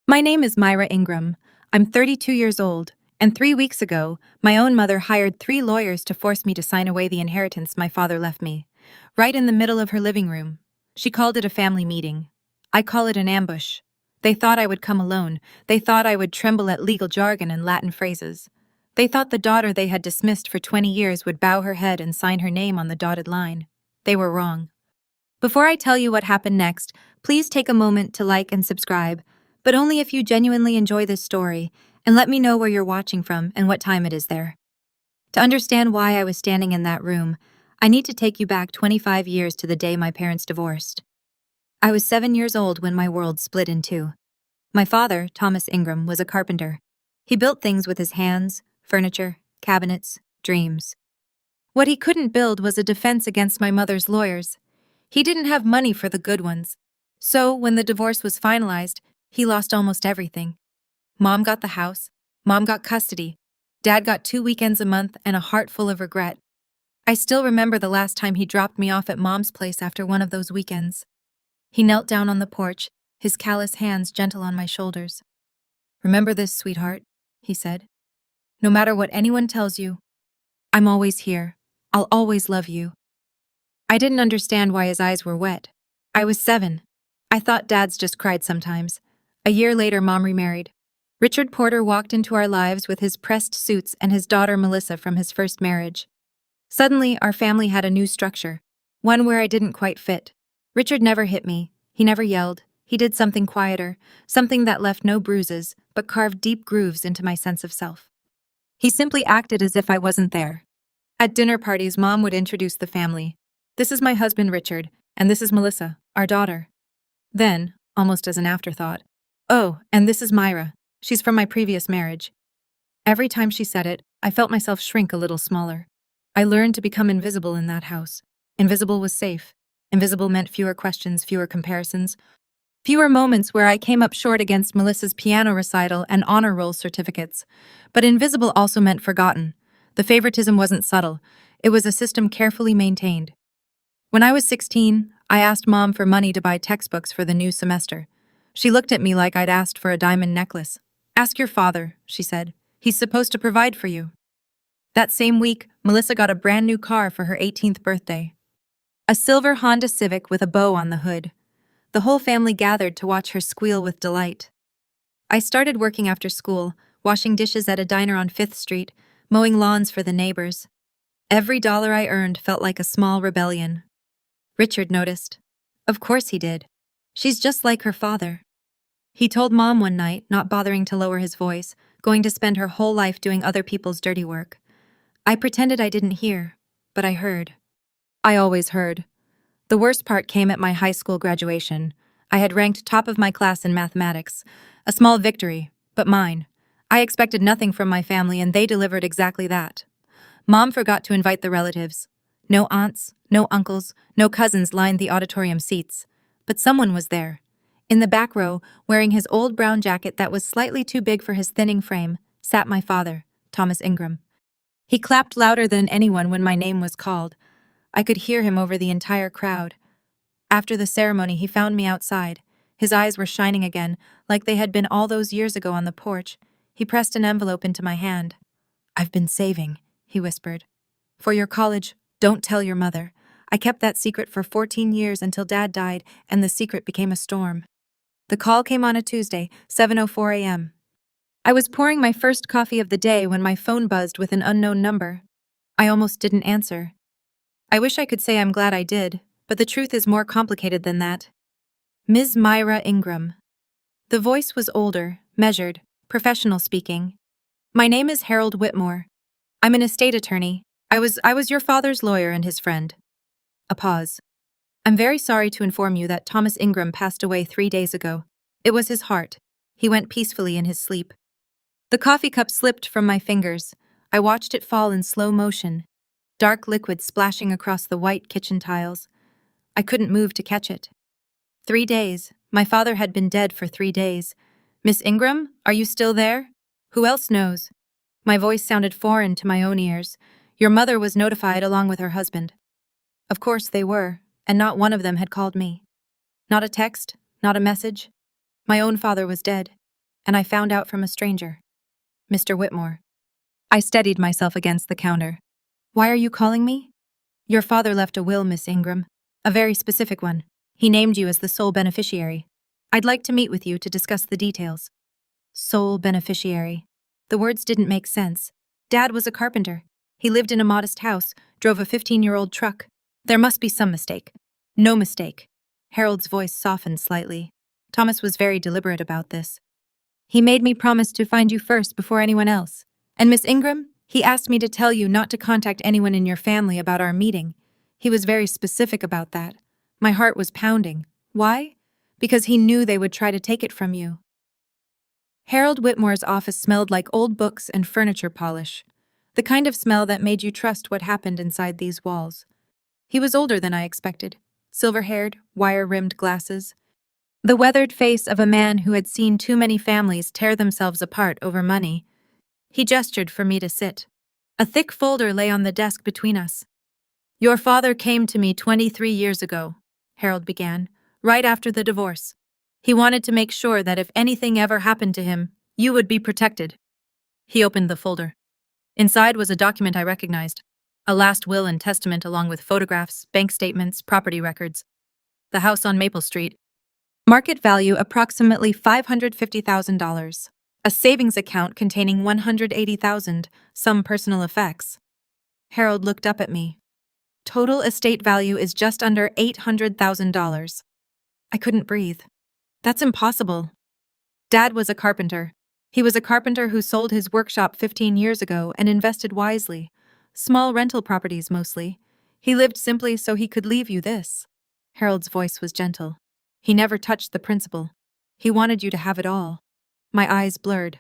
My name is Myra Ingram. I'm 32 years old, and 3 weeks ago, my own mother hired 3 lawyers to force me to sign away the inheritance my father left me, right in the middle of her living room. She called it a family meeting. I call it an ambush. They thought I would come alone. They thought I would tremble at legal jargon and Latin phrases. They thought the daughter they had dismissed for 20 years would bow her head and sign her name on the dotted line. They were wrong. Before I tell you what happened next, please take a moment to like and subscribe, but only if you genuinely enjoy this story, and let me know where you're watching from and what time it is there. To understand why I was standing in that room, I need to take you back 25 years to the day my parents divorced. I was 7 years old when my world split in two. My father, Thomas Ingram, was a carpenter. He built things with his hands: furniture, cabinets, dreams. What he couldn't build was a defense against my mother's lawyers. He didn't have money for the good ones. So, when the divorce was finalized, he lost almost everything. Mom got the house, Mom got custody, Dad got 2 weekends a month and a heart full of regret. I still remember the last time he dropped me off at Mom's place after one of those weekends. He knelt down on the porch, his callous hands gentle on my shoulders. "Remember this, sweetheart," he said. "No matter what anyone tells you, I'm always here. I'll always love you." I didn't understand why his eyes were wet. I was 7. I thought dads just cried sometimes. A year later, Mom remarried. Richard Porter walked into our lives with his pressed suits and his daughter Melissa from his first marriage. Suddenly, our family had a new structure, one where I didn't quite fit. Richard never hit me. He never yelled. He did something quieter, something that left no bruises, but carved deep grooves into my sense of self. He simply acted as if I wasn't there. At dinner parties, Mom would introduce the family. "This is my husband, Richard, and this is Melissa, our daughter." Then, almost as an afterthought, "Oh, and this is Myra. She's from my previous marriage." Every time she said it, I felt myself shrink a little smaller. I learned to become invisible in that house. Invisible was safe. Invisible meant fewer questions, fewer comparisons, fewer moments where I came up short against Melissa's piano recital and honor roll certificates. But invisible also meant forgotten. The favoritism wasn't subtle. It was a system carefully maintained. When I was 16, I asked Mom for money to buy textbooks for the new semester. She looked at me like I'd asked for a diamond necklace. "Ask your father," she said. "He's supposed to provide for you." That same week, Melissa got a brand new car for her 18th birthday. A silver Honda Civic with a bow on the hood. The whole family gathered to watch her squeal with delight. I started working after school, washing dishes at a diner on 5th Street, mowing lawns for the neighbors. Every dollar I earned felt like a small rebellion. Richard noticed. Of course he did. "She's just like her father." He told Mom one night, not bothering to lower his voice, going to spend her whole life doing other people's dirty work. I pretended I didn't hear, but I heard. I always heard. The worst part came at my high school graduation. I had ranked top of my class in mathematics. A small victory, but mine. I expected nothing from my family, and they delivered exactly that. Mom forgot to invite the relatives. No aunts, no uncles, no cousins lined the auditorium seats. But someone was there. In the back row, wearing his old brown jacket that was slightly too big for his thinning frame, sat my father, Thomas Ingram. He clapped louder than anyone when my name was called. I could hear him over the entire crowd. After the ceremony, he found me outside. His eyes were shining again, like they had been all those years ago on the porch. He pressed an envelope into my hand. "I've been saving," he whispered. "For your college. Don't tell your mother. I kept that secret for 14 years until Dad died, and the secret became a storm." The call came on a Tuesday, 7:04 a.m. I was pouring my first coffee of the day when my phone buzzed with an unknown number. I almost didn't answer. I wish I could say I'm glad I did, but the truth is more complicated than that. "Ms. Myra Ingram." The voice was older, measured, professional speaking. "My name is Harold Whitmore. I'm an estate attorney. I was your father's lawyer and his friend." A pause. "I'm very sorry to inform you that Thomas Ingram passed away 3 days ago. It was his heart. He went peacefully in his sleep." The coffee cup slipped from my fingers. I watched it fall in slow motion, dark liquid splashing across the white kitchen tiles. I couldn't move to catch it. 3 days. My father had been dead for 3 days. "Miss Ingram, are you still there? Who else knows?" My voice sounded foreign to my own ears. "Your mother was notified along with her husband." Of course they were, and not one of them had called me. Not a text, not a message. My own father was dead. and I found out from a stranger. Mr. Whitmore. I steadied myself against the counter. Why are you calling me? Your father left a will, Miss Ingram. A very specific one. He named you as the sole beneficiary. I'd like to meet with you to discuss the details. Sole beneficiary. The words didn't make sense. Dad was a carpenter. He lived in a modest house, drove a 15-year-old truck. There must be some mistake. No mistake. Harold's voice softened slightly. Thomas was very deliberate about this. He made me promise to find you first before anyone else. And Miss Ingram, he asked me to tell you not to contact anyone in your family about our meeting. He was very specific about that. My heart was pounding. Why? Because he knew they would try to take it from you. Harold Whitmore's office smelled like old books and furniture polish, the kind of smell that made you trust what happened inside these walls. He was older than I expected, silver-haired, wire-rimmed glasses, the weathered face of a man who had seen too many families tear themselves apart over money. He gestured for me to sit. A thick folder lay on the desk between us. Your father came to me 23 years ago, Harold began, right after the divorce. He wanted to make sure that if anything ever happened to him, you would be protected. He opened the folder. Inside was a document I recognized, a last will and testament along with photographs, bank statements, property records. The house on Maple Street. Market value approximately $550,000. A savings account containing $180,000, some personal effects. Harold looked up at me. Total estate value is just under $800,000. I couldn't breathe. That's impossible. Dad was a carpenter. He was a carpenter who sold his workshop 15 years ago and invested wisely. Small rental properties mostly. He lived simply so he could leave you this. Harold's voice was gentle. He never touched the principal. He wanted you to have it all. My eyes blurred.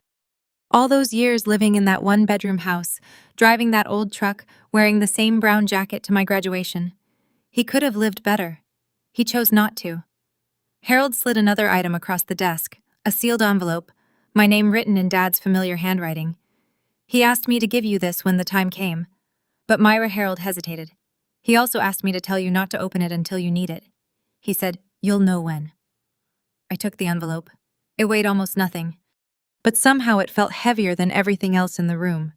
All those years living in that one-bedroom house, driving that old truck, wearing the same brown jacket to my graduation. He could have lived better. He chose not to. Harold slid another item across the desk, a sealed envelope, my name written in Dad's familiar handwriting. He asked me to give you this when the time came. But Myra Harold hesitated. He also asked me to tell you not to open it until you need it. He said, "You'll know when." I took the envelope. It weighed almost nothing. But somehow it felt heavier than everything else in the room.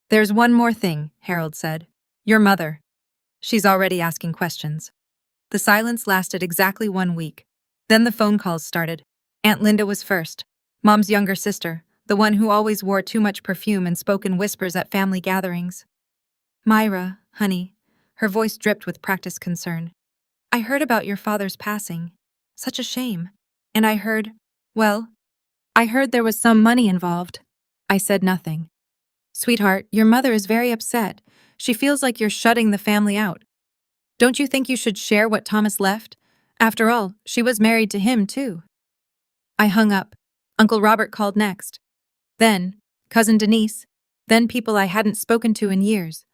There's one more thing, Harold said. Your mother. She's already asking questions. The silence lasted exactly 1 week. Then the phone calls started. Aunt Linda was first. Mom's younger sister, the one who always wore too much perfume and spoke in whispers at family gatherings. Myra, honey. Her voice dripped with practiced concern. I heard about your father's passing. Such a shame. And I heard there was some money involved. I said nothing. Sweetheart, your mother is very upset. She feels like you're shutting the family out. Don't you think you should share what Thomas left? After all, she was married to him, too. I hung up. Uncle Robert called next. Then, Cousin Denise. Then people I hadn't spoken to in years.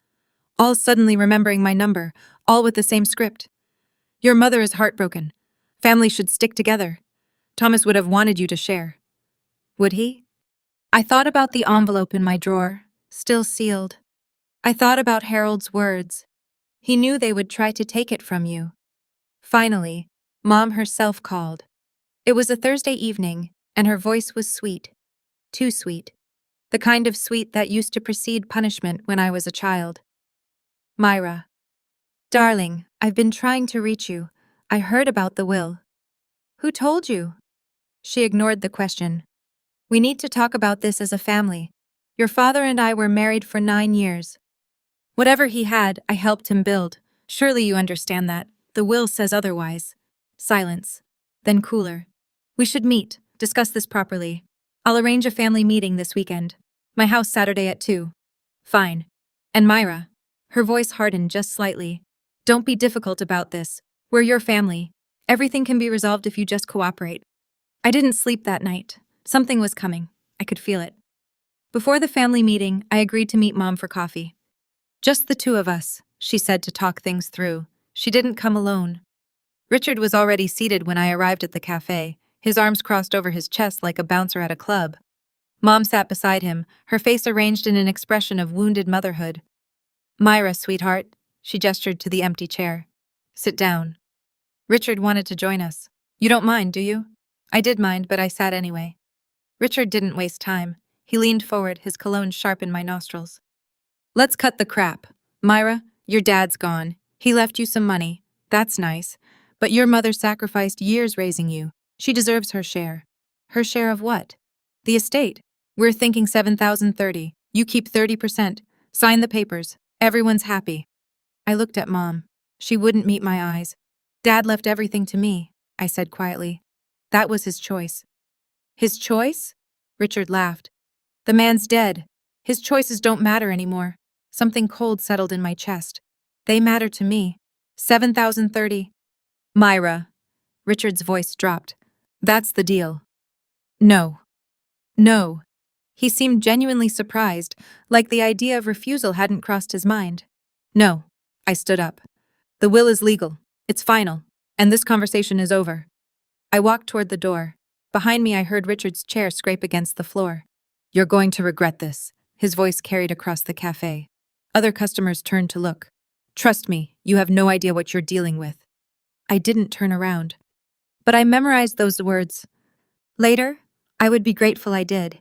All suddenly remembering my number, all with the same script. Your mother is heartbroken. Family should stick together. Thomas would have wanted you to share. Would he? I thought about the envelope in my drawer, still sealed. I thought about Harold's words. He knew they would try to take it from you. Finally, Mom herself called. It was a Thursday evening, and her voice was sweet. Too sweet. The kind of sweet that used to precede punishment when I was a child. Myra. Darling, I've been trying to reach you. I heard about the will. Who told you? She ignored the question. We need to talk about this as a family. Your father and I were married for 9 years. Whatever he had, I helped him build. Surely you understand that. The will says otherwise. Silence. Then cooler. We should meet, discuss this properly. I'll arrange a family meeting this weekend. My house Saturday at 2. Fine. And Myra. Her voice hardened just slightly. Don't be difficult about this. We're your family. Everything can be resolved if you just cooperate. I didn't sleep that night. Something was coming. I could feel it. Before the family meeting, I agreed to meet Mom for coffee. Just the two of us, she said to talk things through. She didn't come alone. Richard was already seated when I arrived at the cafe, his arms crossed over his chest like a bouncer at a club. Mom sat beside him, her face arranged in an expression of wounded motherhood. Myra, sweetheart, she gestured to the empty chair. Sit down. Richard wanted to join us. You don't mind, do you? I did mind, but I sat anyway. Richard didn't waste time. He leaned forward, his cologne sharp in my nostrils. Let's cut the crap. Myra, your dad's gone. He left you some money. That's nice. But your mother sacrificed years raising you. She deserves her share. Her share of what? The estate. We're thinking 7,030. You keep 30%. Sign the papers. Everyone's happy. I looked at Mom. She wouldn't meet my eyes. Dad left everything to me, I said quietly. That was his choice. His choice? Richard laughed. The man's dead. His choices don't matter anymore. Something cold settled in my chest. They matter to me. 7,030. Myra. Richard's voice dropped. That's the deal. No. No. He seemed genuinely surprised, like the idea of refusal hadn't crossed his mind. No. I stood up. The will is legal. It's final. And this conversation is over. I walked toward the door. Behind me, I heard Richard's chair scrape against the floor. You're going to regret this, his voice carried across the cafe. Other customers turned to look. Trust me, you have no idea what you're dealing with. I didn't turn around. But I memorized those words. Later, I would be grateful I did.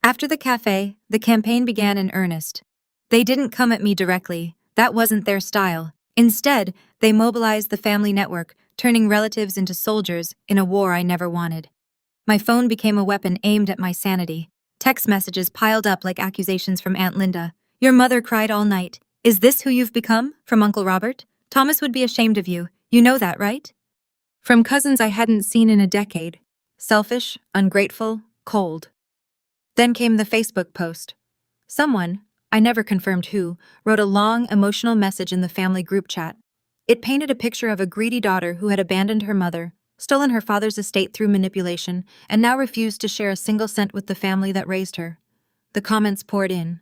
After the cafe, the campaign began in earnest. They didn't come at me directly. That wasn't their style. Instead, they mobilized the family network, turning relatives into soldiers in a war I never wanted. My phone became a weapon aimed at my sanity. Text messages piled up like accusations from Aunt Linda. Your mother cried all night. Is this who you've become? From Uncle Robert? Thomas would be ashamed of you. You know that, right? From cousins I hadn't seen in a decade. Selfish, ungrateful, cold. Then came the Facebook post. Someone, I never confirmed who, wrote a long, emotional message in the family group chat. It painted a picture of a greedy daughter who had abandoned her mother, stolen her father's estate through manipulation, and now refused to share a single cent with the family that raised her. The comments poured in.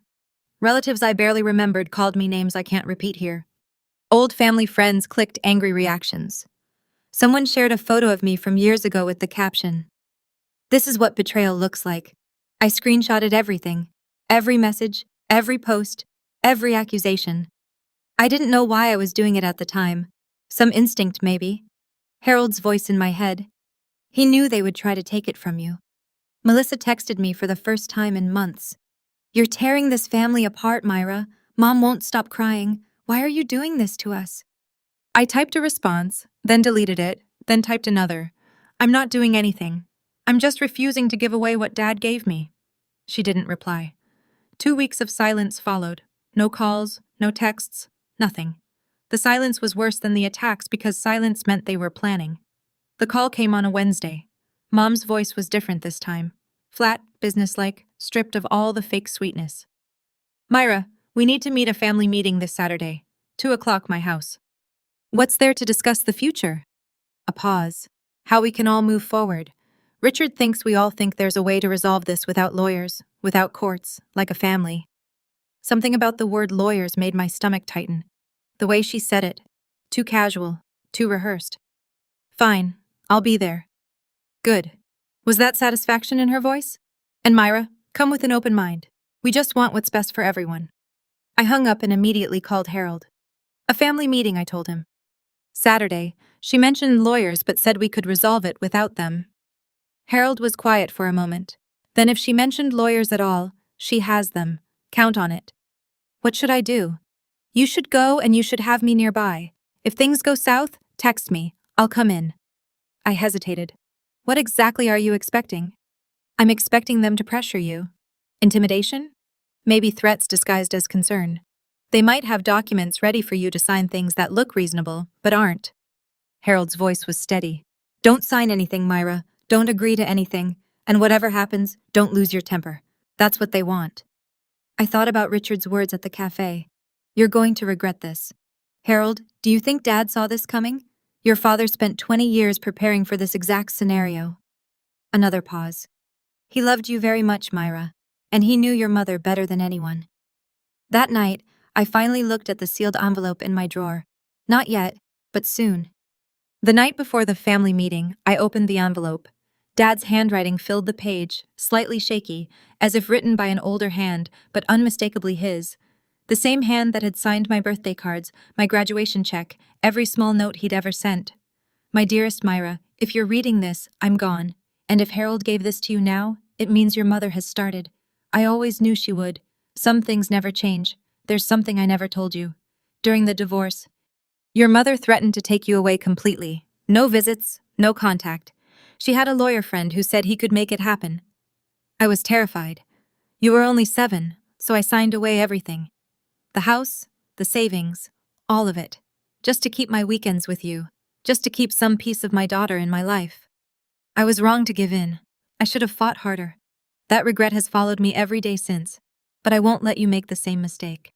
Relatives I barely remembered called me names I can't repeat here. Old family friends clicked angry reactions. Someone shared a photo of me from years ago with the caption, "This is what betrayal looks like." I screenshotted everything. Every message, every post, every accusation. I didn't know why I was doing it at the time. Some instinct, maybe. Harold's voice in my head. He knew they would try to take it from you. Melissa texted me for the first time in months. You're tearing this family apart, Myra. Mom won't stop crying. Why are you doing this to us? I typed a response, then deleted it, then typed another. I'm not doing anything. I'm just refusing to give away what Dad gave me. She didn't reply. 2 weeks of silence followed. No calls, no texts, nothing. The silence was worse than the attacks because silence meant they were planning. The call came on a Wednesday. Mom's voice was different this time. Flat, businesslike, stripped of all the fake sweetness. Myra, we need to meet a family meeting this Saturday. 2:00 my house. What's there to discuss the future? A pause. How we can all move forward. Richard thinks we all think there's a way to resolve this without lawyers, without courts, like a family. Something about the word lawyers made my stomach tighten. The way she said it. Too casual, too rehearsed. Fine, I'll be there. Good. Was that satisfaction in her voice? And Myra, come with an open mind. We just want what's best for everyone. I hung up and immediately called Harold. A family meeting, I told him. Saturday, she mentioned lawyers but said we could resolve it without them. Harold was quiet for a moment. Then if she mentioned lawyers at all, she has them. Count on it. What should I do? You should go and you should have me nearby. If things go south, text me. I'll come in. I hesitated. What exactly are you expecting? I'm expecting them to pressure you. Intimidation? Maybe threats disguised as concern. They might have documents ready for you to sign things that look reasonable, but aren't. Harold's voice was steady. Don't sign anything, Myra. Don't agree to anything. And whatever happens, don't lose your temper. That's what they want. I thought about Richard's words at the cafe. You're going to regret this. Harold, do you think Dad saw this coming? Your father spent 20 years preparing for this exact scenario. Another pause. He loved you very much, Myra, and he knew your mother better than anyone. That night, I finally looked at the sealed envelope in my drawer. Not yet, but soon. The night before the family meeting, I opened the envelope. Dad's handwriting filled the page, slightly shaky, as if written by an older hand, but unmistakably his. The same hand that had signed my birthday cards, my graduation check, every small note he'd ever sent. My dearest Myra, if you're reading this, I'm gone. And if Harold gave this to you now, It means your mother has started. I always knew she would. Some things never change. There's something I never told you. During the divorce, your mother threatened to take you away completely. No visits, no contact. She had a lawyer friend who said he could make it happen. I was terrified. You were only 7, so I signed away everything. The house, the savings, all of it. Just to keep my weekends with you. Just to keep some piece of my daughter in my life. I was wrong to give in. I should have fought harder. That regret has followed me every day since. But I won't let you make the same mistake.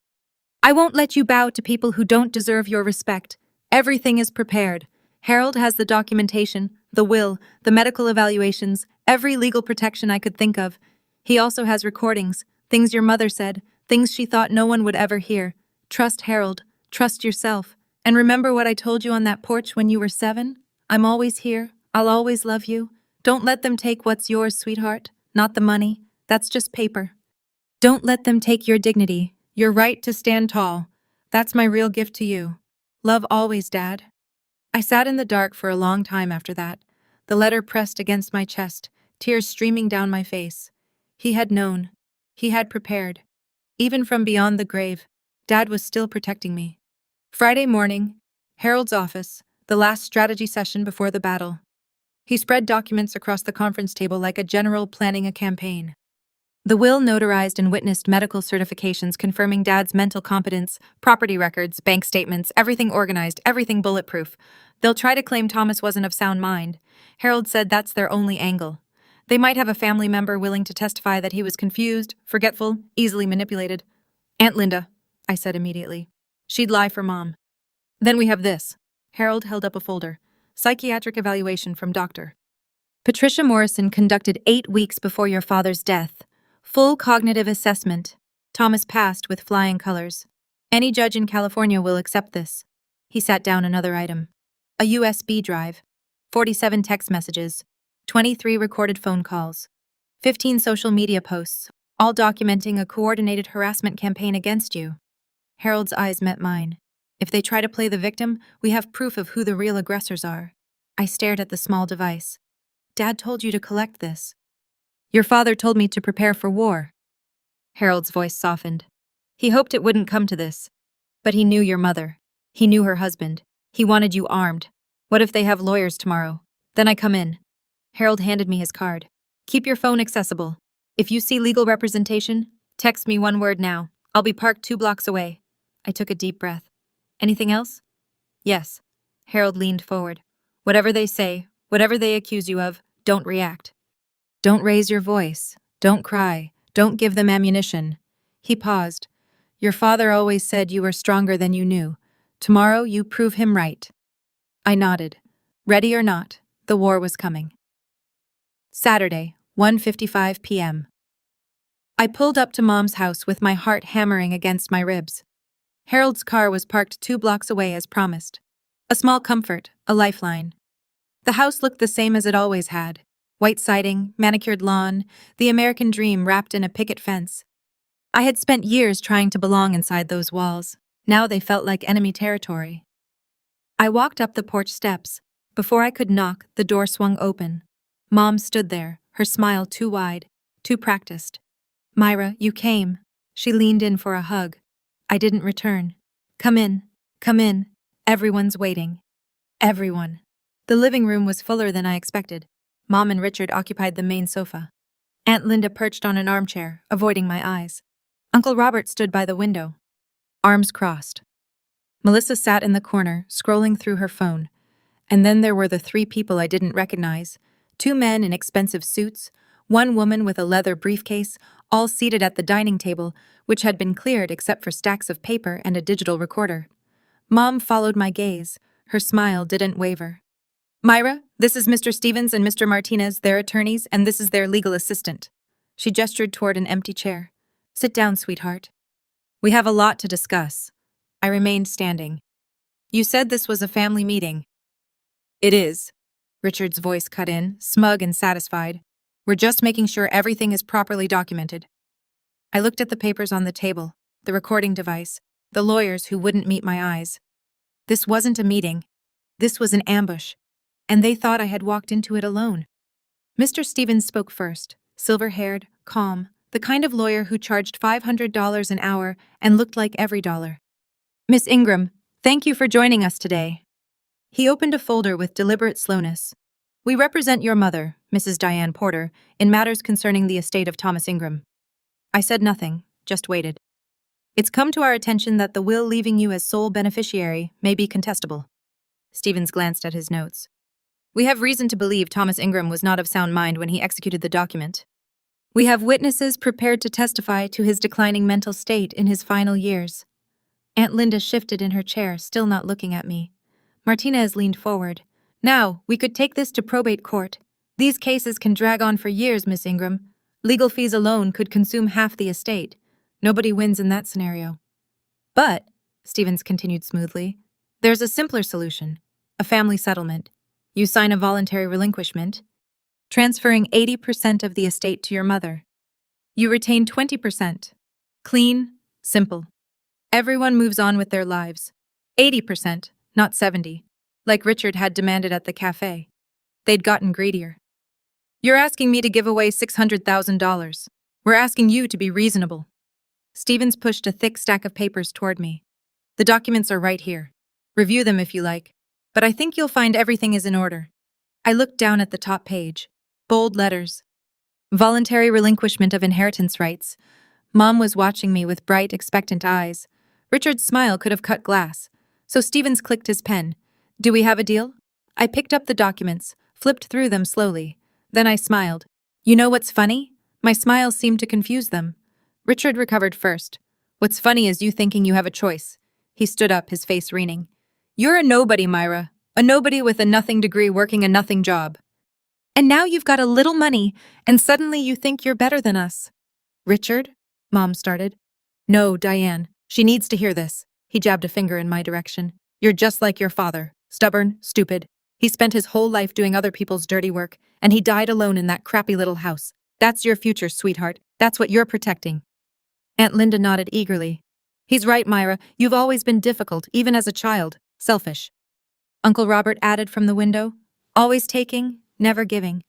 I won't let you bow to people who don't deserve your respect. Everything is prepared. Harold has the documentation, the will, the medical evaluations, every legal protection I could think of. He also has recordings, things your mother said, things she thought no one would ever hear. Trust Harold. Trust yourself. And remember what I told you on that porch when you were 7? I'm always here. I'll always love you. Don't let them take what's yours, sweetheart. Not the money. That's just paper. Don't let them take your dignity, your right to stand tall. That's my real gift to you. Love always, Dad. I sat in the dark for a long time after that, the letter pressed against my chest, tears streaming down my face. He had known. He had prepared. Even from beyond the grave, Dad was still protecting me. Friday morning, Harold's office, the last strategy session before the battle. He spread documents across the conference table like a general planning a campaign. The will notarized and witnessed medical certifications confirming Dad's mental competence, property records, bank statements, everything organized, everything bulletproof. They'll try to claim Thomas wasn't of sound mind. Harold said that's their only angle. They might have a family member willing to testify that he was confused, forgetful, easily manipulated. Aunt Linda, I said immediately. She'd lie for Mom. Then we have this. Harold held up a folder. Psychiatric evaluation from Dr. Patricia Morrison conducted 8 weeks before your father's death. Full cognitive assessment. Thomas passed with flying colors. Any judge in California will accept this. He sat down another item. A USB drive. 47 text messages. 23 recorded phone calls. 15 social media posts, all documenting a coordinated harassment campaign against you. Harold's eyes met mine. If they try to play the victim, we have proof of who the real aggressors are. I stared at the small device. Dad told you to collect this. Your father told me to prepare for war. Harold's voice softened. He hoped it wouldn't come to this. But he knew your mother. He knew her husband. He wanted you armed. What if they have lawyers tomorrow? Then I come in. Harold handed me his card. Keep your phone accessible. If you see legal representation, text me one word now. I'll be parked 2 blocks away. I took a deep breath. Anything else? Yes. Harold leaned forward. Whatever they say, whatever they accuse you of, don't react. Don't raise your voice. Don't cry. Don't give them ammunition. He paused. Your father always said you were stronger than you knew. Tomorrow you prove him right. I nodded. Ready or not, the war was coming. Saturday, 1:55 p.m. I pulled up to Mom's house with my heart hammering against my ribs. Harold's car was parked 2 blocks away as promised. A small comfort, a lifeline. The house looked the same as it always had. White siding, manicured lawn, the American dream wrapped in a picket fence. I had spent years trying to belong inside those walls. Now they felt like enemy territory. I walked up the porch steps. Before I could knock, the door swung open. Mom stood there, her smile too wide, too practiced. Myra, you came. She leaned in for a hug. I didn't return. Come in. Come in. Everyone's waiting. Everyone. The living room was fuller than I expected. Mom and Richard occupied the main sofa. Aunt Linda perched on an armchair, avoiding my eyes. Uncle Robert stood by the window, arms crossed. Melissa sat in the corner, scrolling through her phone. And then there were the 3 people I didn't recognize. 2 men in expensive suits, 1 woman with a leather briefcase, all seated at the dining table, which had been cleared except for stacks of paper and a digital recorder. Mom followed my gaze. Her smile didn't waver. Myra, this is Mr. Stevens and Mr. Martinez, their attorneys, and this is their legal assistant. She gestured toward an empty chair. Sit down, sweetheart. We have a lot to discuss. I remained standing. You said this was a family meeting. It is. Richard's voice cut in, smug and satisfied. We're just making sure everything is properly documented. I looked at the papers on the table, the recording device, the lawyers who wouldn't meet my eyes. This wasn't a meeting. This was an ambush. And they thought I had walked into it alone. Mr. Stevens spoke first, silver-haired, calm, the kind of lawyer who charged $500 an hour and looked like every dollar. Miss Ingram, thank you for joining us today. He opened a folder with deliberate slowness. We represent your mother, Mrs. Diane Porter, in matters concerning the estate of Thomas Ingram. I said nothing, just waited. It's come to our attention that the will leaving you as sole beneficiary may be contestable. Stevens glanced at his notes. We have reason to believe Thomas Ingram was not of sound mind when he executed the document. We have witnesses prepared to testify to his declining mental state in his final years. Aunt Linda shifted in her chair, still not looking at me. Martinez leaned forward. Now, we could take this to probate court. These cases can drag on for years, Miss Ingram. Legal fees alone could consume half the estate. Nobody wins in that scenario. But, Stevens continued smoothly, there's a simpler solution. A family settlement. You sign a voluntary relinquishment, transferring 80% of the estate to your mother. You retain 20%. Clean, simple. Everyone moves on with their lives. 80%, not 70, like Richard had demanded at the cafe. They'd gotten greedier. You're asking me to give away $600,000. We're asking you to be reasonable. Stevens pushed a thick stack of papers toward me. The documents are right here. Review them if you like, but I think you'll find everything is in order. I looked down at the top page. Bold letters. Voluntary relinquishment of inheritance rights. Mom was watching me with bright, expectant eyes. Richard's smile could have cut glass, so Stevens clicked his pen. Do we have a deal? I picked up the documents, flipped through them slowly. Then I smiled. You know what's funny? My smile seemed to confuse them. Richard recovered first. What's funny is you thinking you have a choice. He stood up, his face wreathing. You're a nobody, Myra. A nobody with a nothing degree working a nothing job. And now you've got a little money, and suddenly you think you're better than us. Richard? Mom started. No, Diane. She needs to hear this. He jabbed a finger in my direction. You're just like your father. Stubborn, stupid. He spent his whole life doing other people's dirty work, and he died alone in that crappy little house. That's your future, sweetheart. That's what you're protecting. Aunt Linda nodded eagerly. He's right, Myra. You've always been difficult, even as a child. Selfish. Uncle Robert added from the window. Always taking, never giving.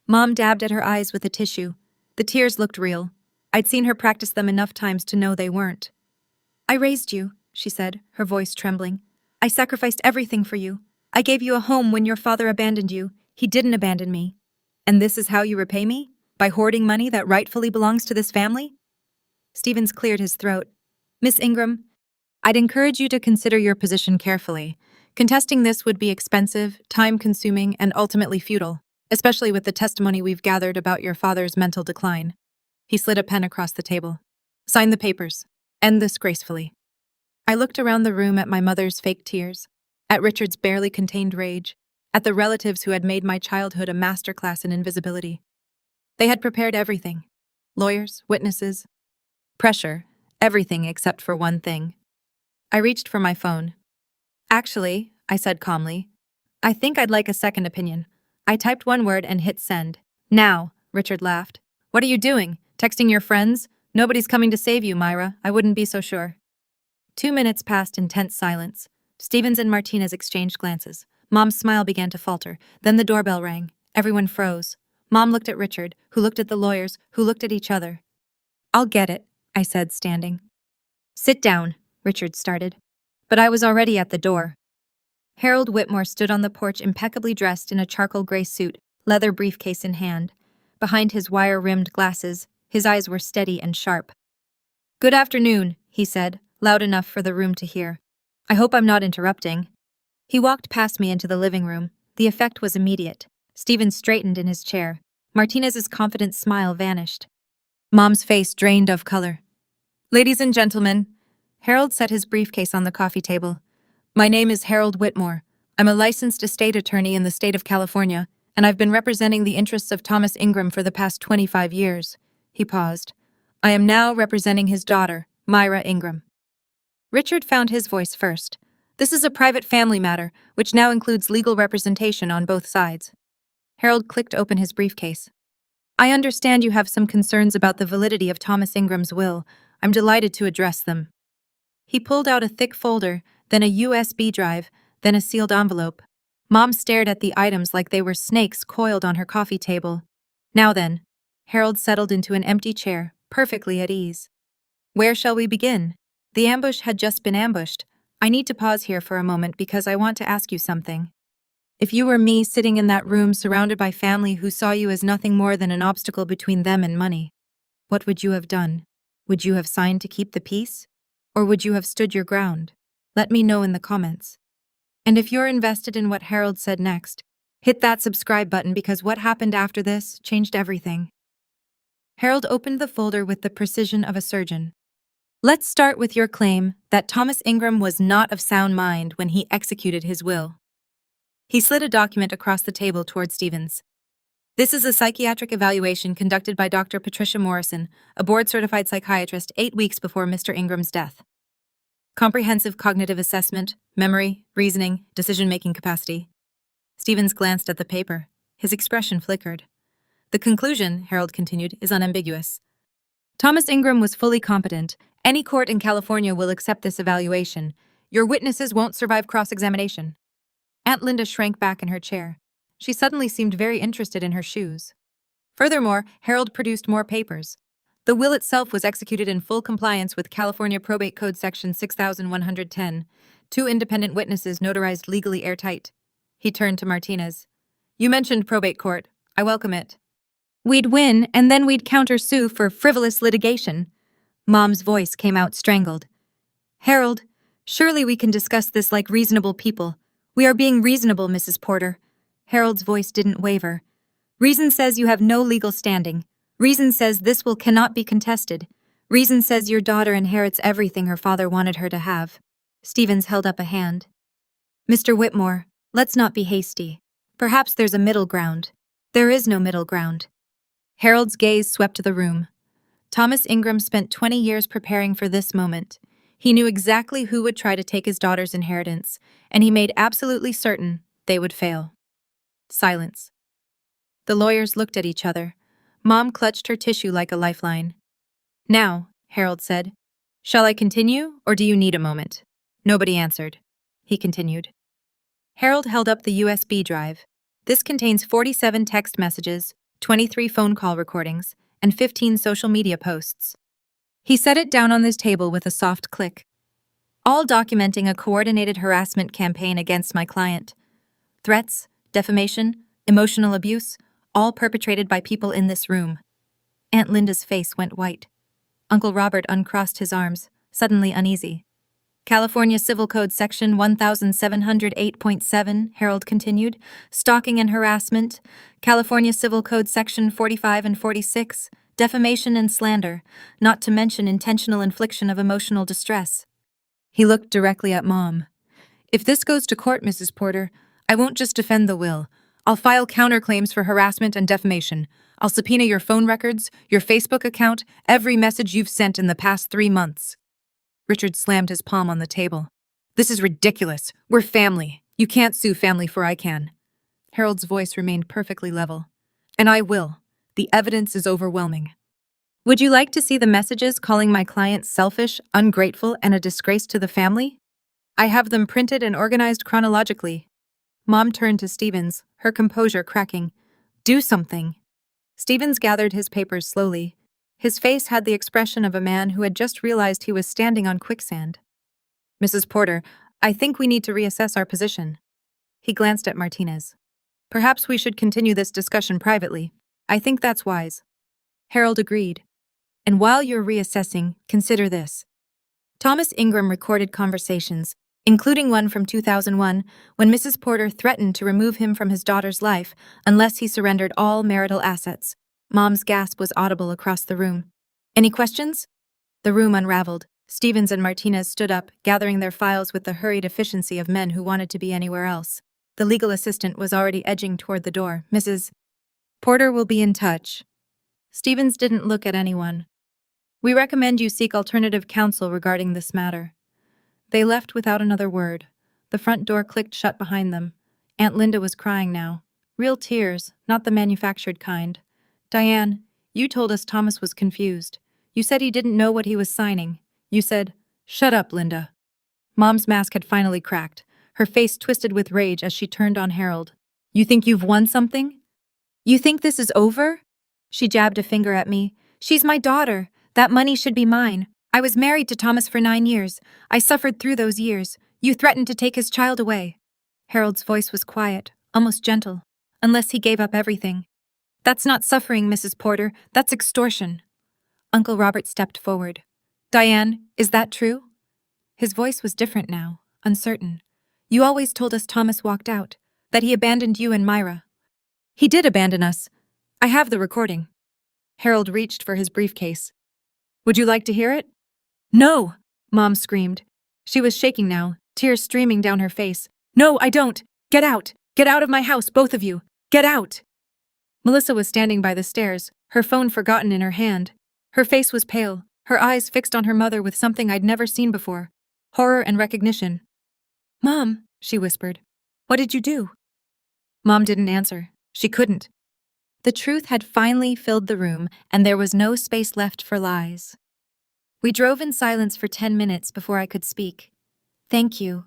Mom dabbed at her eyes with a tissue. The tears looked real. I'd seen her practice them enough times to know they weren't. I raised you, she said, her voice trembling. I sacrificed everything for you. I gave you a home when your father abandoned you. He didn't abandon me. And this is how you repay me? By hoarding money that rightfully belongs to this family? Stevens cleared his throat. Miss Ingram, I'd encourage you to consider your position carefully. Contesting this would be expensive, time-consuming, and ultimately futile, especially with the testimony we've gathered about your father's mental decline. He slid a pen across the table. Sign the papers. End this gracefully. I looked around the room at my mother's fake tears, at Richard's barely contained rage, at the relatives who had made my childhood a masterclass in invisibility. They had prepared everything. Lawyers, witnesses, pressure, everything except for one thing. I reached for my phone. Actually, I said calmly, I think I'd like a second opinion. I typed one word and hit send. Now, Richard laughed. What are you doing? Texting your friends? Nobody's coming to save you, Myra. I wouldn't be so sure. 2 minutes passed in tense silence. Stevens and Martinez exchanged glances. Mom's smile began to falter. Then the doorbell rang. Everyone froze. Mom looked at Richard, who looked at the lawyers, who looked at each other. I'll get it, I said, standing. Sit down, Richard started. But I was already at the door. Harold Whitmore stood on the porch impeccably dressed in a charcoal gray suit, leather briefcase in hand. Behind his wire-rimmed glasses, his eyes were steady and sharp. Good afternoon, he said, loud enough for the room to hear. I hope I'm not interrupting. He walked past me into the living room. The effect was immediate. Stevens straightened in his chair. Martinez's confident smile vanished. Mom's face drained of color. Ladies and gentlemen, Harold set his briefcase on the coffee table. My name is Harold Whitmore. I'm a licensed estate attorney in the state of California, and I've been representing the interests of Thomas Ingram for the past 25 years. He paused. I am now representing his daughter, Myra Ingram. Richard found his voice first. This is a private family matter, which now includes legal representation on both sides. Harold clicked open his briefcase. I understand you have some concerns about the validity of Thomas Ingram's will. I'm delighted to address them. He pulled out a thick folder, then a USB drive, then a sealed envelope. Mom stared at the items like they were snakes coiled on her coffee table. Now then, Harold settled into an empty chair, perfectly at ease. Where shall we begin? The ambush had just been ambushed. I need to pause here for a moment because I want to ask you something. If you were me sitting in that room surrounded by family who saw you as nothing more than an obstacle between them and money, what would you have done? Would you have signed to keep the peace? Or would you have stood your ground? Let me know in the comments. And if you're invested in what Harold said next, hit that subscribe button because what happened after this changed everything. Harold opened the folder with the precision of a surgeon. Let's start with your claim that Thomas Ingram was not of sound mind when he executed his will. He slid a document across the table toward Stevens. This is a psychiatric evaluation conducted by Dr. Patricia Morrison, a board-certified psychiatrist 8 weeks before Mr. Ingram's death. Comprehensive cognitive assessment, memory, reasoning, decision-making capacity. Stevens glanced at the paper. His expression flickered. The conclusion, Harold continued, is unambiguous. Thomas Ingram was fully competent. Any court in California will accept this evaluation. Your witnesses won't survive cross-examination. Aunt Linda shrank back in her chair. She suddenly seemed very interested in her shoes. Furthermore, Harold produced more papers. The will itself was executed in full compliance with California Probate Code Section 6110. 2 independent witnesses notarized legally airtight. He turned to Martinez. You mentioned probate court. I welcome it. We'd win, and then we'd counter-sue for frivolous litigation. Mom's voice came out strangled. Harold, surely we can discuss this like reasonable people. We are being reasonable, Mrs. Porter. Harold's voice didn't waver. Reason says you have no legal standing. Reason says this will cannot be contested. Reason says your daughter inherits everything her father wanted her to have. Stevens held up a hand. Mr. Whitmore, let's not be hasty. Perhaps there's a middle ground. There is no middle ground. Harold's gaze swept the room. Thomas Ingram spent 20 years preparing for this moment. He knew exactly who would try to take his daughter's inheritance, and he made absolutely certain they would fail. Silence. The lawyers looked at each other. Mom clutched her tissue like a lifeline. Now, Harold said, shall I continue, or do you need a moment? Nobody answered. He continued. Harold held up the USB drive. This contains 47 text messages, 23 phone call recordings, and 15 social media posts. He set it down on his table with a soft click. All documenting a coordinated harassment campaign against my client. Threats, defamation, emotional abuse, all perpetrated by people in this room. Aunt Linda's face went white. Uncle Robert uncrossed his arms, suddenly uneasy. California Civil Code Section 1708.7, Harold continued, stalking and harassment. California Civil Code Section 45 and 46, defamation and slander, not to mention intentional infliction of emotional distress. He looked directly at Mom. If this goes to court, Mrs. Porter, I won't just defend the will. I'll file counterclaims for harassment and defamation. I'll subpoena your phone records, your Facebook account, every message you've sent in the past 3 months. Richard slammed his palm on the table. This is ridiculous. We're family. You can't sue family for I can. Harold's voice remained perfectly level. And I will. The evidence is overwhelming. Would you like to see the messages calling my client selfish, ungrateful, and a disgrace to the family? I have them printed and organized chronologically. Mom turned to Stevens, her composure cracking. Do something. Stevens gathered his papers slowly. His face had the expression of a man who had just realized he was standing on quicksand. Mrs. Porter, I think we need to reassess our position. He glanced at Martinez. Perhaps we should continue this discussion privately. I think that's wise. Harold agreed. And while you're reassessing, consider this. Thomas Ingram recorded conversations, including one from 2001, when Mrs. Porter threatened to remove him from his daughter's life unless he surrendered all marital assets. Mom's gasp was audible across the room. Any questions? The room unraveled. Stevens and Martinez stood up, gathering their files with the hurried efficiency of men who wanted to be anywhere else. The legal assistant was already edging toward the door. Mrs. Porter will be in touch. Stevens didn't look at anyone. We recommend you seek alternative counsel regarding this matter. They left without another word. The front door clicked shut behind them. Aunt Linda was crying now. Real tears, not the manufactured kind. Diane, you told us Thomas was confused. You said he didn't know what he was signing. You said, shut up, Linda. Mom's mask had finally cracked. Her face twisted with rage as she turned on Harold. You think you've won something? You think this is over? She jabbed a finger at me. She's my daughter. That money should be mine. I was married to Thomas for 9 years. I suffered through those years. You threatened to take his child away. Harold's voice was quiet, almost gentle, unless he gave up everything. That's not suffering, Mrs. Porter. That's extortion. Uncle Robert stepped forward. Diane, is that true? His voice was different now, uncertain. You always told us Thomas walked out, that he abandoned you and Myra. He did abandon us. I have the recording. Harold reached for his briefcase. Would you like to hear it? No, Mom screamed. She was shaking now, tears streaming down her face. No, I don't. Get out. Get out of my house, both of you. Get out. Melissa was standing by the stairs, her phone forgotten in her hand. Her face was pale, her eyes fixed on her mother with something I'd never seen before. Horror and recognition. Mom, she whispered. What did you do? Mom didn't answer. She couldn't. The truth had finally filled the room, and there was no space left for lies. We drove in silence for 10 minutes before I could speak. Thank you.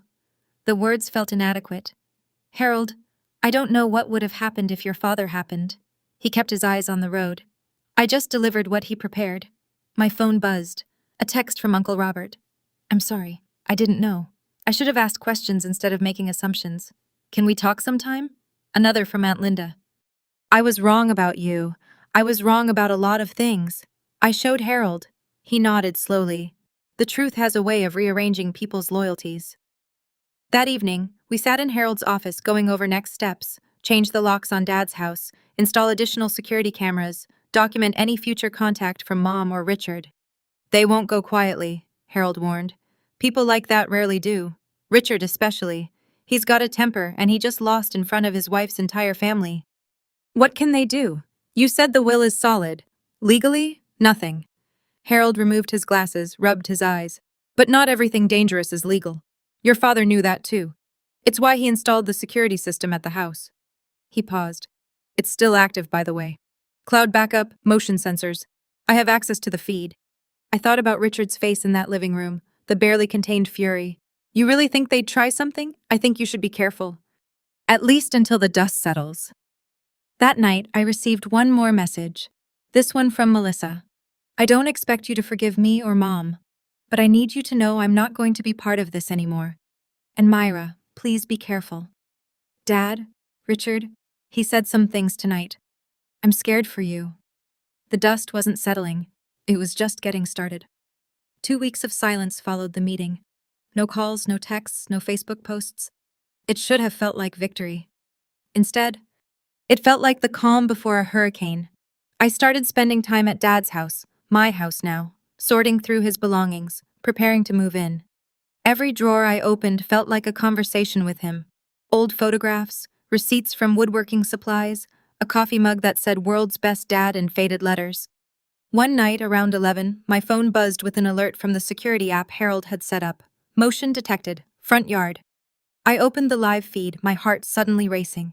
The words felt inadequate. Harold, I don't know what would have happened if your father happened. He kept his eyes on the road. I just delivered what he prepared. My phone buzzed. A text from Uncle Robert. I'm sorry. I didn't know. I should have asked questions instead of making assumptions. Can we talk sometime? Another from Aunt Linda. I was wrong about you. I was wrong about a lot of things. I showed Harold. He nodded slowly. The truth has a way of rearranging people's loyalties. That evening, we sat in Harold's office going over next steps, change the locks on Dad's house, install additional security cameras, document any future contact from Mom or Richard. They won't go quietly, Harold warned. People like that rarely do. Richard especially. He's got a temper and he just lost in front of his wife's entire family. What can they do? You said the will is solid. Legally, nothing. Harold removed his glasses, rubbed his eyes. But not everything dangerous is legal. Your father knew that too. It's why he installed the security system at the house. He paused. It's still active, by the way. Cloud backup, motion sensors. I have access to the feed. I thought about Richard's face in that living room, the barely contained fury. You really think they'd try something? I think you should be careful. At least until the dust settles. That night, I received one more message. This one from Melissa. I don't expect you to forgive me or Mom, but I need you to know I'm not going to be part of this anymore. And Myra, please be careful. Dad, Richard, he said some things tonight. I'm scared for you. The dust wasn't settling. It was just getting started. 2 weeks of silence followed the meeting. No calls, no texts, no Facebook posts. It should have felt like victory. Instead, it felt like the calm before a hurricane. I started spending time at Dad's house, my house now, sorting through his belongings, preparing to move in. Every drawer I opened felt like a conversation with him. Old photographs, receipts from woodworking supplies, a coffee mug that said "World's Best Dad" in faded letters. One night, around 11, my phone buzzed with an alert from the security app Harold had set up. Motion detected, front yard. I opened the live feed, my heart suddenly racing.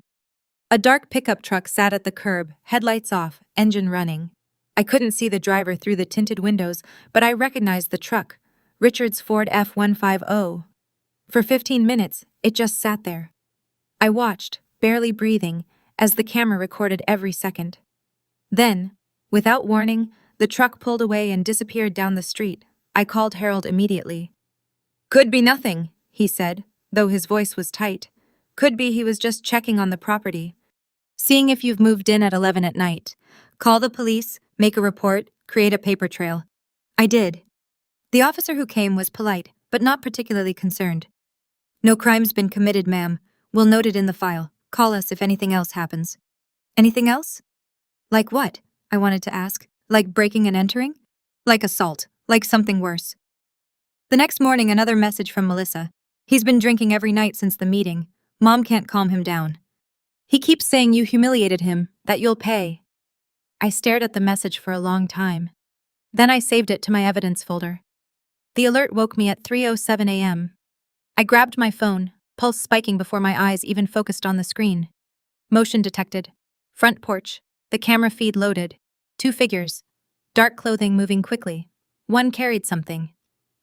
A dark pickup truck sat at the curb, headlights off, engine running. I couldn't see the driver through the tinted windows, but I recognized the truck, Richard's Ford F-150. For 15 minutes, it just sat there. I watched, barely breathing, as the camera recorded every second. Then, without warning, the truck pulled away and disappeared down the street. I called Harold immediately. Could be nothing, he said, though his voice was tight. Could be he was just checking on the property. Seeing if you've moved in at 11 at night. Call the police, make a report, create a paper trail. I did. The officer who came was polite, but not particularly concerned. No crime's been committed, ma'am. We'll note it in the file. Call us if anything else happens. Anything else? Like what? I wanted to ask. Like breaking and entering? Like assault. Like something worse. The next morning, another message from Melissa. He's been drinking every night since the meeting. Mom can't calm him down. He keeps saying you humiliated him, that you'll pay. I stared at the message for a long time. Then I saved it to my evidence folder. The alert woke me at 3:07 a.m. I grabbed my phone, pulse spiking before my eyes even focused on the screen. Motion detected. Front porch. The camera feed loaded. 2 figures. Dark clothing moving quickly. One carried something.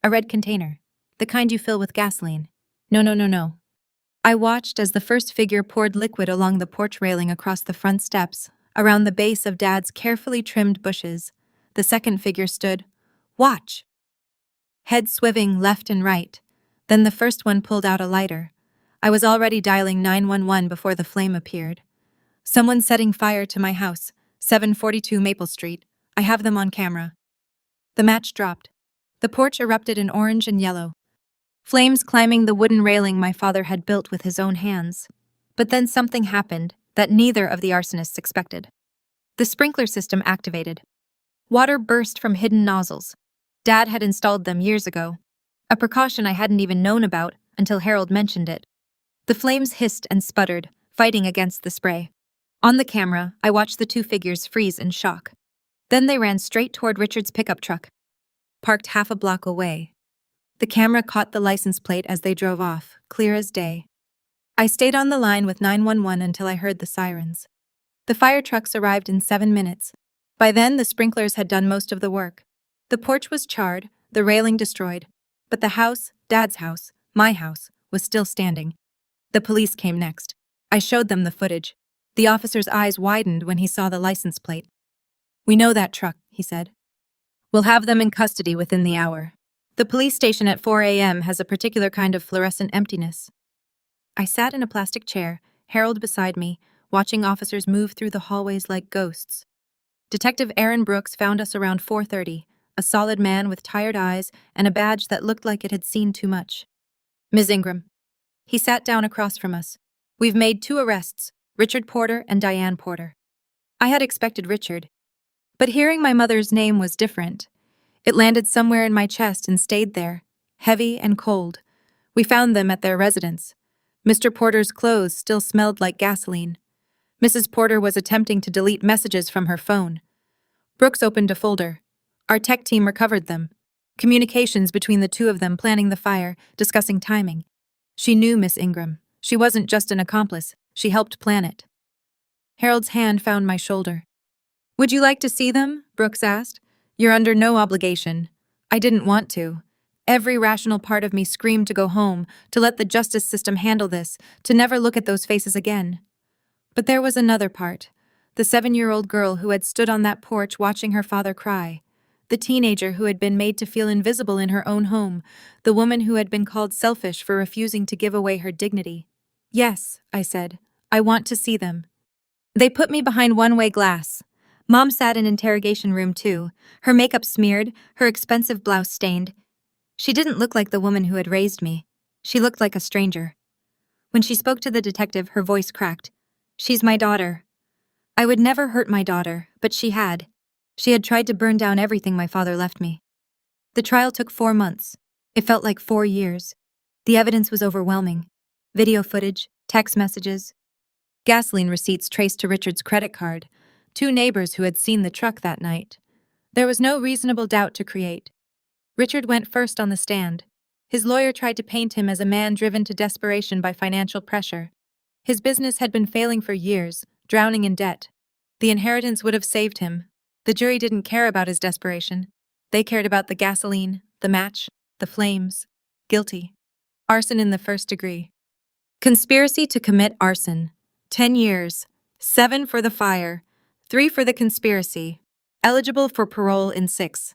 A red container. The kind you fill with gasoline. No. I watched as the first figure poured liquid along the porch railing across the front steps, Around the base of Dad's carefully trimmed bushes, the second figure stood. Watch! Head swiving left and right. Then the first one pulled out a lighter. I was already dialing 911 before the flame appeared. Someone setting fire to my house, 742 Maple Street. I have them on camera. The match dropped. The porch erupted in orange and yellow, flames climbing the wooden railing my father had built with his own hands. But then something happened that neither of the arsonists expected. The sprinkler system activated. Water burst from hidden nozzles. Dad had installed them years ago, a precaution I hadn't even known about until Harold mentioned it. The flames hissed and sputtered, fighting against the spray. On the camera, I watched the two figures freeze in shock. Then they ran straight toward Richard's pickup truck, parked half a block away. The camera caught the license plate as they drove off, clear as day. I stayed on the line with 911 until I heard the sirens. The fire trucks arrived in 7 minutes. By then, the sprinklers had done most of the work. The porch was charred, the railing destroyed, but the house, Dad's house, my house, was still standing. The police came next. I showed them the footage. The officer's eyes widened when he saw the license plate. "We know that truck," he said. "We'll have them in custody within the hour." The police station at 4 a.m. has a particular kind of fluorescent emptiness. I sat in a plastic chair, Harold beside me, watching officers move through the hallways like ghosts. Detective Aaron Brooks found us around 4:30, a solid man with tired eyes and a badge that looked like it had seen too much. "Ms. Ingram." He sat down across from us. "We've made 2 arrests, Richard Porter and Diane Porter." I had expected Richard, but hearing my mother's name was different. It landed somewhere in my chest and stayed there, heavy and cold. We found them at their residence. Mr. Porter's clothes still smelled like gasoline. Mrs. Porter was attempting to delete messages from her phone. Brooks opened a folder. Our tech team recovered them. Communications between the two of them planning the fire, discussing timing. She knew Miss Ingram. She wasn't just an accomplice. She helped plan it. Harold's hand found my shoulder. "Would you like to see them?" Brooks asked. "You're under no obligation." I didn't want to. Every rational part of me screamed to go home, to let the justice system handle this, to never look at those faces again. But there was another part. The 7-year-old girl who had stood on that porch watching her father cry. The teenager who had been made to feel invisible in her own home. The woman who had been called selfish for refusing to give away her dignity. "Yes," I said. "I want to see them." They put me behind one-way glass. Mom sat in interrogation room too, her makeup smeared, her expensive blouse stained. She didn't look like the woman who had raised me. She looked like a stranger. When she spoke to the detective, her voice cracked. "She's my daughter." I would never hurt my daughter, but she had. She had tried to burn down everything my father left me. The trial took 4 months. It felt like 4 years. The evidence was overwhelming. Video footage, text messages, gasoline receipts traced to Richard's credit card, 2 neighbors who had seen the truck that night. There was no reasonable doubt to create. Richard went first on the stand. His lawyer tried to paint him as a man driven to desperation by financial pressure. His business had been failing for years, drowning in debt. The inheritance would have saved him. The jury didn't care about his desperation. They cared about the gasoline, the match, the flames. Guilty. Arson in the first degree. Conspiracy to commit arson. 10 years. 7 for the fire. 3 for the conspiracy. Eligible for parole in 6.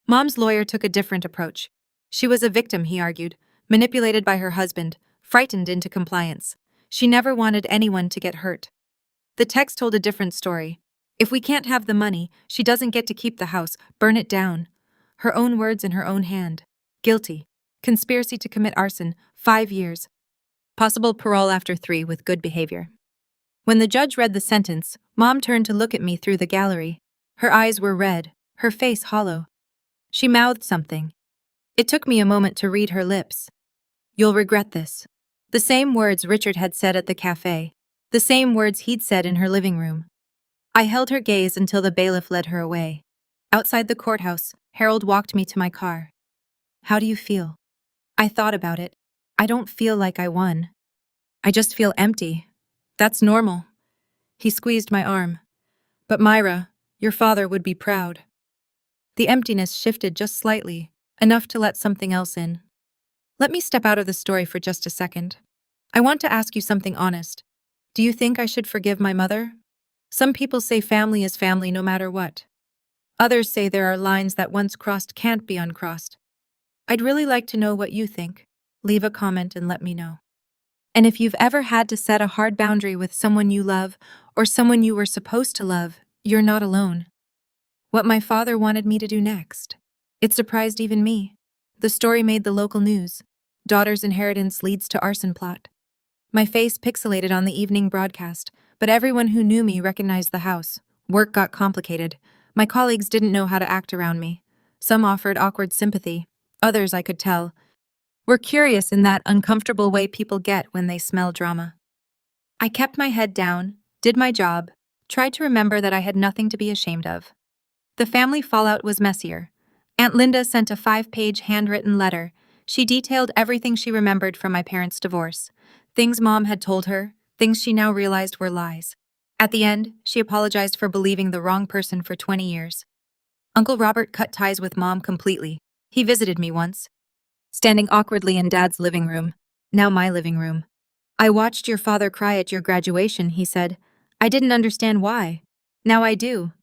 Mom's lawyer took a different approach. She was a victim, he argued, manipulated by her husband, frightened into compliance. She never wanted anyone to get hurt. The text told a different story. If we can't have the money, she doesn't get to keep the house, burn it down. Her own words in her own hand. Guilty. Conspiracy to commit arson, 5 years. Possible parole after 3 with good behavior. When the judge read the sentence, Mom turned to look at me through the gallery. Her eyes were red, her face hollow. She mouthed something. It took me a moment to read her lips. "You'll regret this." The same words Richard had said at the cafe. The same words he'd said in her living room. I held her gaze until the bailiff led her away. Outside the courthouse, Harold walked me to my car. "How do you feel?" I thought about it. I don't feel like I won. I just feel empty. That's normal. He squeezed my arm. "But Myra, your father would be proud." The emptiness shifted just slightly, enough to let something else in. "Let me step out of the story for just a second. I want to ask you something honest. Do you think I should forgive my mother?" Some people say family is family no matter what. Others say there are lines that once crossed can't be uncrossed. I'd really like to know what you think. Leave a comment and let me know. And if you've ever had to set a hard boundary with someone you love or someone you were supposed to love, you're not alone. What my father wanted me to do next. It surprised even me. The story made the local news. Daughter's inheritance leads to arson plot. My face pixelated on the evening broadcast, but everyone who knew me recognized the house. Work got complicated. My colleagues didn't know how to act around me. Some offered awkward sympathy. Others, I could tell, were curious in that uncomfortable way people get when they smell drama. I kept my head down, did my job, tried to remember that I had nothing to be ashamed of. The family fallout was messier. Aunt Linda sent a 5-page handwritten letter. She detailed everything she remembered from my parents' divorce. Things Mom had told her, things she now realized were lies. At the end, she apologized for believing the wrong person for 20 years. Uncle Robert cut ties with Mom completely. He visited me once, standing awkwardly in Dad's living room, now my living room. I watched your father cry at your graduation, he said. I didn't understand why. Now I do.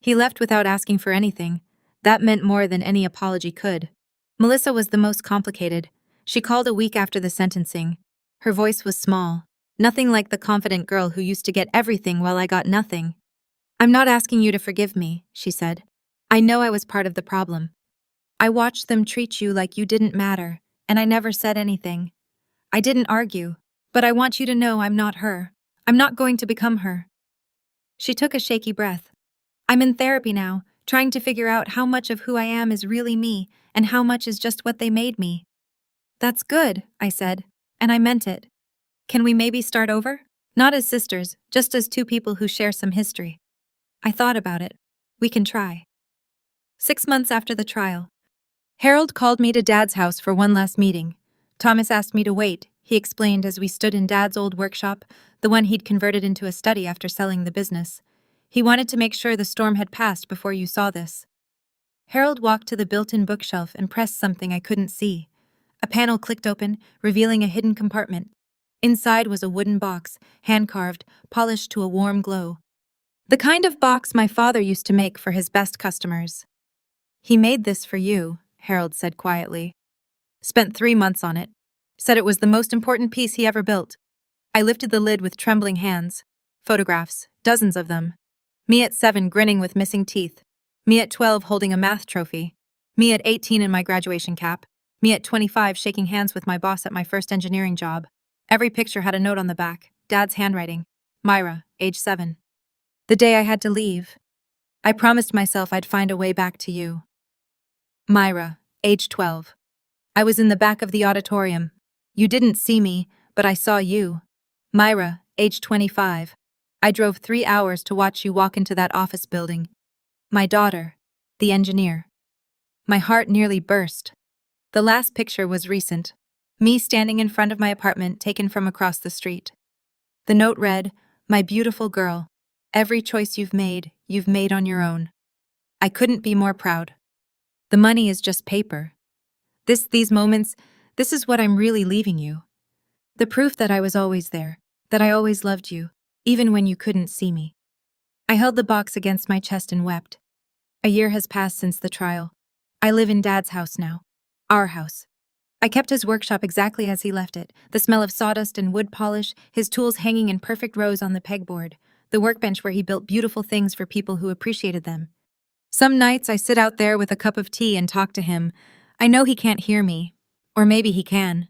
He left without asking for anything. That meant more than any apology could. Melissa was the most complicated. She called a week after the sentencing. Her voice was small, nothing like the confident girl who used to get everything while I got nothing. I'm not asking you to forgive me, she said. I know I was part of the problem. I watched them treat you like you didn't matter, and I never said anything. I didn't argue, but I want you to know I'm not her. I'm not going to become her. She took a shaky breath. I'm in therapy now, trying to figure out how much of who I am is really me and how much is just what they made me. That's good, I said, and I meant it. Can we maybe start over? Not as sisters, just as two people who share some history. I thought about it. We can try. 6 months after the trial, Harold called me to Dad's house for one last meeting. Thomas asked me to wait, he explained as we stood in Dad's old workshop, the one he'd converted into a study after selling the business. He wanted to make sure the storm had passed before you saw this. Harold walked to the built-in bookshelf and pressed something I couldn't see. A panel clicked open, revealing a hidden compartment. Inside was a wooden box, hand-carved, polished to a warm glow. The kind of box my father used to make for his best customers. He made this for you, Harold said quietly. Spent 3 months on it. Said it was the most important piece he ever built. I lifted the lid with trembling hands. Photographs, dozens of them. Me at 7 grinning with missing teeth. Me at 12 holding a math trophy. Me at 18 in my graduation cap. Me at 25 shaking hands with my boss at my first engineering job. Every picture had a note on the back, Dad's handwriting. Myra, age 7. The day I had to leave, I promised myself I'd find a way back to you. Myra, age 12. I was in the back of the auditorium. You didn't see me, but I saw you. Myra, age 25. I drove 3 hours to watch you walk into that office building. My daughter, the engineer. My heart nearly burst. The last picture was recent. Me standing in front of my apartment taken from across the street. The note read, "My beautiful girl, every choice you've made on your own." I couldn't be more proud. The money is just paper. These moments, this is what I'm really leaving you. The proof that I was always there, that I always loved you, even when you couldn't see me. I held the box against my chest and wept. A year has passed since the trial. I live in Dad's house now. Our house. I kept his workshop exactly as he left it, the smell of sawdust and wood polish, his tools hanging in perfect rows on the pegboard, the workbench where he built beautiful things for people who appreciated them. Some nights I sit out there with a cup of tea and talk to him. I know he can't hear me. Or maybe he can.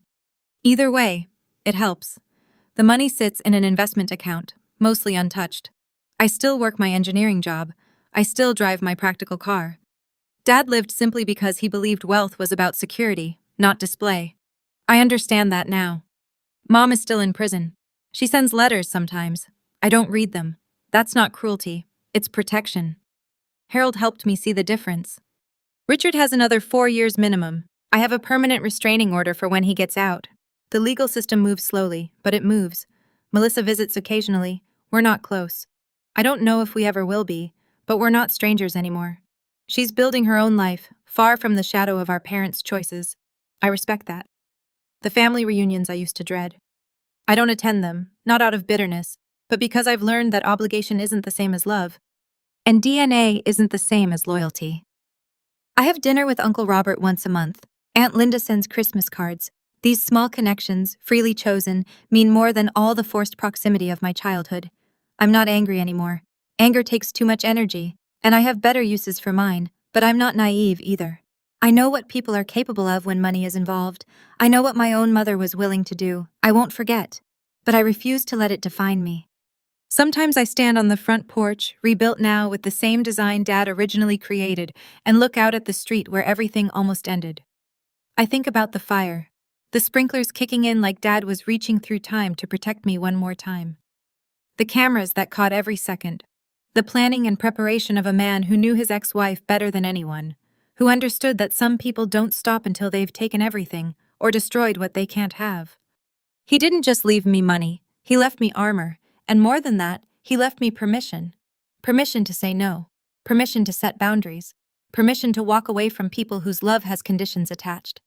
Either way, it helps. The money sits in an investment account, mostly untouched. I still work my engineering job. I still drive my practical car. Dad lived simply because he believed wealth was about security, not display. I understand that now. Mom is still in prison. She sends letters sometimes. I don't read them. That's not cruelty. It's protection. Harold helped me see the difference. Richard has another 4 years minimum. I have a permanent restraining order for when he gets out. The legal system moves slowly, but it moves. Melissa visits occasionally. We're not close. I don't know if we ever will be, but we're not strangers anymore. She's building her own life, far from the shadow of our parents' choices. I respect that. The family reunions I used to dread. I don't attend them, not out of bitterness, but because I've learned that obligation isn't the same as love, and DNA isn't the same as loyalty. I have dinner with Uncle Robert once a month. Aunt Linda sends Christmas cards. These small connections, freely chosen, mean more than all the forced proximity of my childhood. I'm not angry anymore. Anger takes too much energy, and I have better uses for mine, but I'm not naive either. I know what people are capable of when money is involved. I know what my own mother was willing to do. I won't forget. But I refuse to let it define me. Sometimes I stand on the front porch, rebuilt now with the same design Dad originally created, and look out at the street where everything almost ended. I think about the fire, the sprinklers kicking in like Dad was reaching through time to protect me one more time. The cameras that caught every second. The planning and preparation of a man who knew his ex-wife better than anyone, who understood that some people don't stop until they've taken everything or destroyed what they can't have. He didn't just leave me money, he left me armor. And more than that, he left me permission. Permission to say no. Permission to set boundaries. Permission to walk away from people whose love has conditions attached.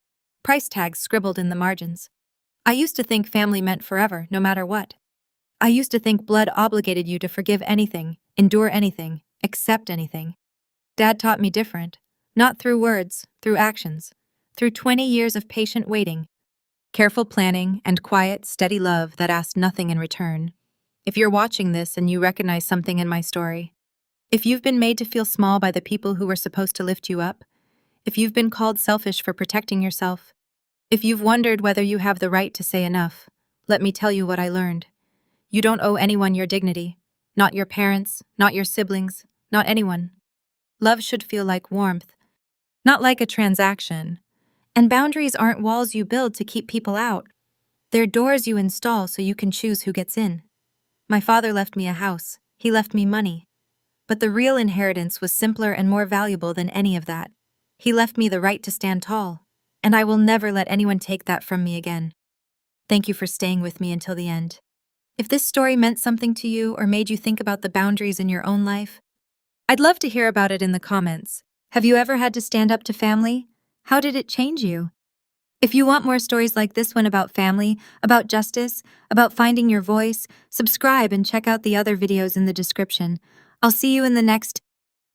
Price tags scribbled in the margins. I used to think family meant forever, no matter what. I used to think blood obligated you to forgive anything, endure anything, accept anything. Dad taught me different. Not through words, through actions. Through 20 years of patient waiting. Careful planning and quiet, steady love that asked nothing in return. If you're watching this and you recognize something in my story, if you've been made to feel small by the people who were supposed to lift you up, if you've been called selfish for protecting yourself, if you've wondered whether you have the right to say enough, let me tell you what I learned. You don't owe anyone your dignity, not your parents, not your siblings, not anyone. Love should feel like warmth, not like a transaction. And boundaries aren't walls you build to keep people out. They're doors you install so you can choose who gets in. My father left me a house. He left me money. But the real inheritance was simpler and more valuable than any of that. He left me the right to stand tall, and I will never let anyone take that from me again. Thank you for staying with me until the end. If this story meant something to you or made you think about the boundaries in your own life, I'd love to hear about it in the comments. Have you ever had to stand up to family? How did it change you? If you want more stories like this one about family, about justice, about finding your voice, subscribe and check out the other videos in the description. I'll see you in the next